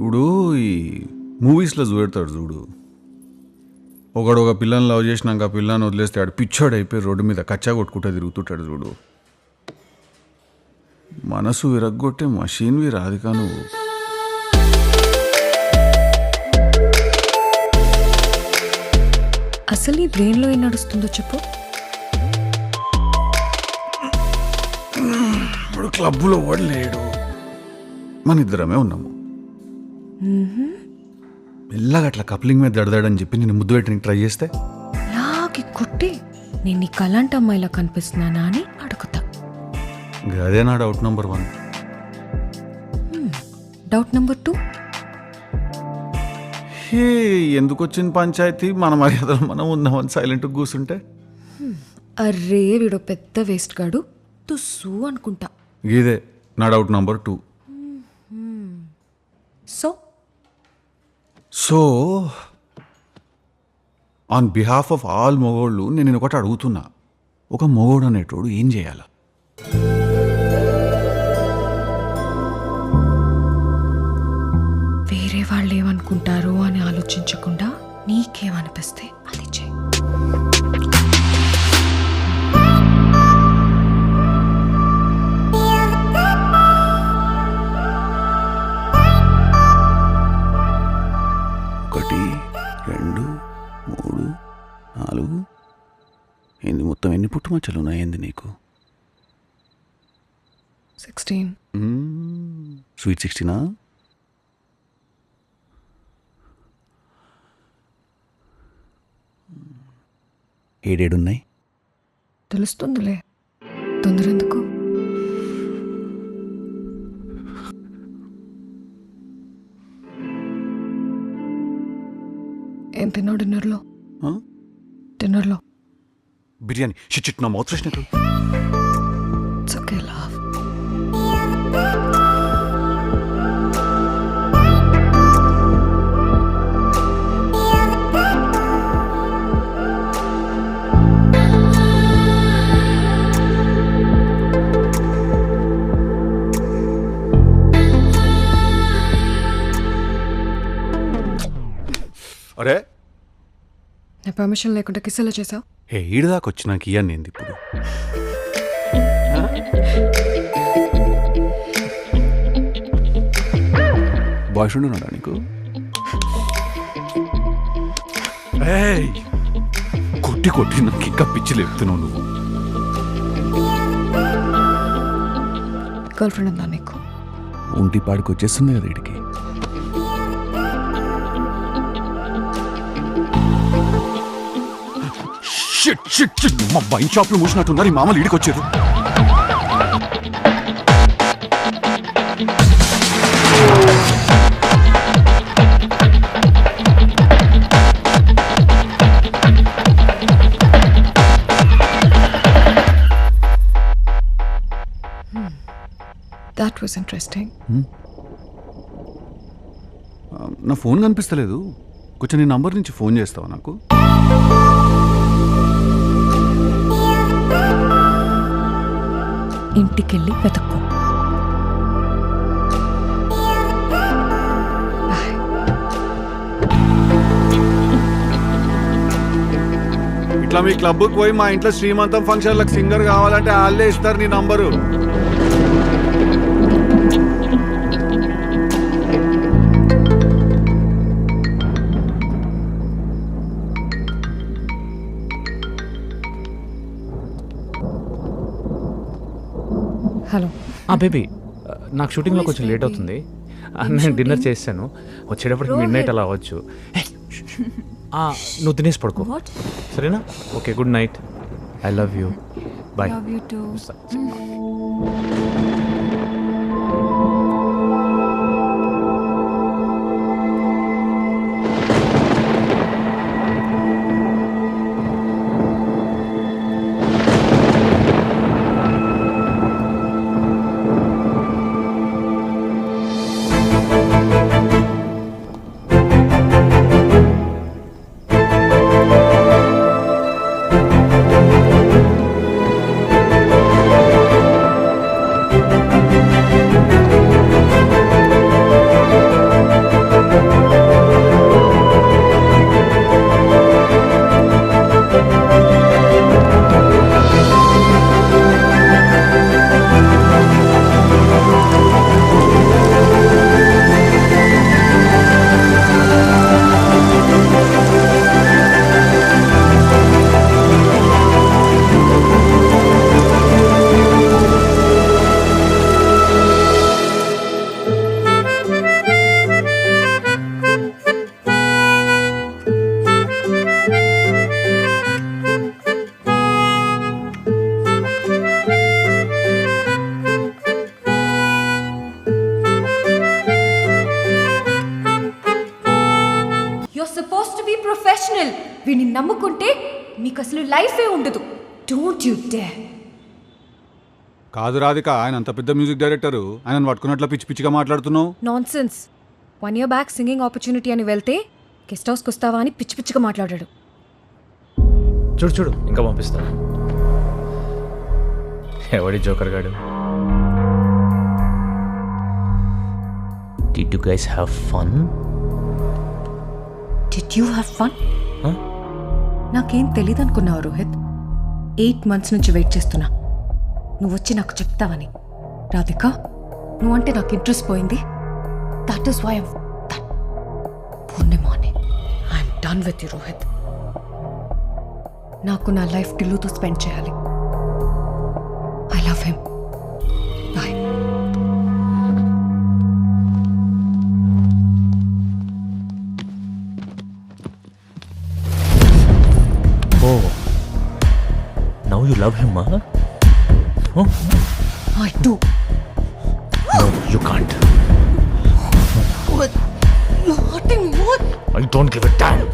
ఇప్పుడు ఈ మూవీస్లో చూపెడతాడు చూడు, ఒకడు ఒక పిల్లని లవ్ చేసినాక ఆ పిల్లని వదిలేస్తే ఆడు పిచ్చోడు అయిపోయి రోడ్డు మీద కచ్చా కొట్టుకుంటూ తిరుగుతుంటాడు చూడు. మనసు విరగ్గొట్టే మషీన్వి రాధిక నువ్వు. అసలు నీ బ్రెయిన్లో ఏం నడుస్తుందో చెప్పు. ఇప్పుడు క్లబ్లో ఓడలేడు, మన ఇద్దరమే ఉన్నాము. మెల్లగా అట్లా కప్లింగ్ మీద దడదాడని చెప్పి నేను ముద్దు పెట్టడానికి ట్రై చేస్తే లాగి కొట్టి నేను నీ కలాంటి అమ్మాయిలా కనిపిస్తున్నానా అని అడుగుతా. అదే నా డౌట్ నెంబర్ 1. డౌట్ నెంబర్ 2, హే ఎందుకు వచ్చింది పంచాయతీ, మన మర్యాదలు మనం ఉందామని సైలెంట్గా కూర్చుంటే. అర్రే వీడో పెద్ద వేస్ట్ గాడు తుస్సు అనుకుంటా. ఇదే నా doubt number 2. So on behalf of all మొగోళ్ళు నేను ఒకటి అడుగుతున్నా, ఒక మొగోడు అనేటోడు ఏం చేయాలి? వేరే వాళ్ళు ఏమనుకుంటారో అని ఆలోచించకుండా నీకేమనిపిస్తే అది చేయి. ఒకటి 2 3 4 ఏంది మొత్తం ఎన్ని పుట్టుమచ్చలు ఉన్నాయండి నీకు? 16. స్వీట్ 16ఆ? ఏడేడున్నాయి? తెలుస్తుందిలే, తొందర ఎందుకు? ఏం తిన్నావు డిన్నర్లో? డిన్నర్లో బిర్యానీ. షిట్ నా mouth freshener. It's okay love. అరే నా పర్మిషన్ లేకుండా కిస్ ఎలా చేసావు? హే ఈడు దాకా వచ్చి నాకు ఇయ్యండి ఏంది ఇప్పుడు? బాయ్ ఫ్రెండ్ ఉన్నాడా నీకు? ఏయ్ కొట్టి కొట్టి నాకు ఇంకా పిచ్చి లేపుతున్నావు నువ్వు. గర్ల్ ఫ్రెండ్ ఉందా నీకు? ఒంటి పాడికి వచ్చేస్తుంది కదా వీడికి. షిట్ షిట్ షిట్ మా వైన్ షాప్లో మూసినట్టున్నారు ఈ మామలు ఈడికి వచ్చారు. That was interesting. నా ఫోన్ కనిపిస్తలేదు, కొంచెం నీ నంబర్ నుంచి ఫోన్ చేస్తావా నాకు? ఇంటికెళ్ళి వెతక్కో. ఇట్లా మీ క్లబ్కి పోయి మా ఇంట్లో శ్రీమంతం ఫంక్షన్లకు సింగర్ కావాలంటే వాళ్ళే ఇస్తారు నీ నంబరు. హలో బేబీ, నాకు షూటింగ్లో కొంచెం లేట్ అవుతుంది. నేను డిన్నర్ చేశాను, వచ్చేటప్పటికి మిడ్ నైట్ అలా అవ్వచ్చు. నువ్వు తినేసి పడుకో, సరేనా? Okay, good night. I love you. Bye. Professional. వీడిని నమ్ముకుంటే నీకు అసలు లైఫే ఉండదు. Don't you dare. కాదు రాధిక, ఆయన అంత పెద్ద మ్యూజిక్ డైరెక్టర్, ఆయన పట్టుకున్నట్లు పిచ్చి పిచ్చిగా మాట్లాడుతున్నావు. Nonsense. 1 year back singing opportunity అని వెళ్తే గెస్ట్ హౌస్కి వస్తావా అని పిచ్చి పిచ్చిగా మాట్లాడాడు. చూడు చూడు ఇంకా పంపిస్తా. ఎవడి జోకర్ గాడు? Did you guys have fun? Did you have fun? Huh? నాకేం తెలీదు అనుకున్నావు రోహిత్. 8 months నుంచి వెయిట్ చేస్తున్నా నువ్వు వచ్చి నాకు చెప్తావని. రాధిక, నువ్వంటే నాకు ఇంట్రెస్ట్ పోయింది. దట్ ఈస్ వై పూర్ణిమాని I'm done with you Rohit. నాకు నా లైఫ్ టిల్లుతో స్పెండ్ చేయాలి. I love him. Bye. Oh, now you love him, huh? Oh, I do. no, you can't. You're hurting me. What? I don't give a damn.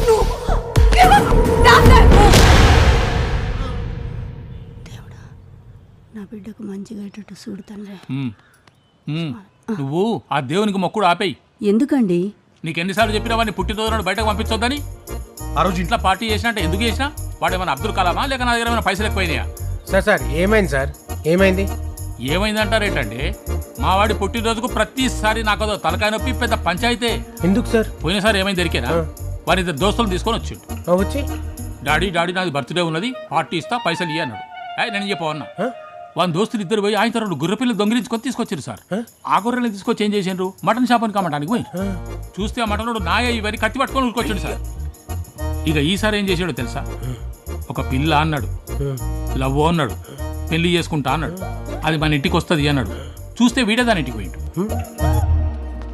No. Give up. Damn that. దేవుడా, నా బిడ్డకు మంచిగా అయ్యేటట్టు చూడు తండ్రి. నువ్వు ఆ దేవునికి మొక్కుడు ఆపేయి. ఎందుకండి? నీకెన్నిసార్లు చెప్పినా వాడిని పుట్టినరోజు నాడు బయటకు పంపించొద్దని. ఆ రోజు ఇంట్లో పార్టీ చేసినట్టే ఎందుకు చేసినా? వాడు ఏమైనా అబ్దుల్ కలామా లేక నా దగ్గర ఏమైనా పైసలు ఎక్కువైనాయా? సార్ ఏమైంది సార్? ఏమైంది? ఏమైందంటారేంటండి? మా వాడి పుట్టినరోజుకు ప్రతిసారి నాకదో తలకాయ నొప్పి, పెద్ద పంచాయితే. ఎందుకు సార్? పోయినసారి ఏమైంది దొరికేనా? వారి ఇద్దరు దోస్తులు తీసుకొని వచ్చిండు. వచ్చి డాడీ నాది బర్త్డే ఉన్నది, పార్టీ ఇస్తా, పైసలు ఇయ్యి అన్నాడు. నేను చెప్పవన్నా వాళ్ళ దోస్తులు ఇద్దరు పోయి ఆయన తర్వాత గుర్రె పిల్లలు దొంగిలించుకొని తీసుకొచ్చారు సార్. ఆ గొర్రెలు తీసుకొచ్చి ఏం చేసిండ్రు? మటన్ షాప్ అని కమ్మటానికి పోయి చూస్తే ఆ మటన్ నాయ ఇవన్నీ కత్తి పట్టుకొని ఉరికొచ్చాడు సార్. ఇక ఈసారి ఏం చేసాడో తెలుసా? ఒక పిల్ల అన్నాడు, లవ్ అన్నాడు, పెళ్లి చేసుకుంటా అన్నాడు, అది మన ఇంటికి వస్తుంది అన్నాడు. చూస్తే వీడే దాని ఇంటికి పోయిండు.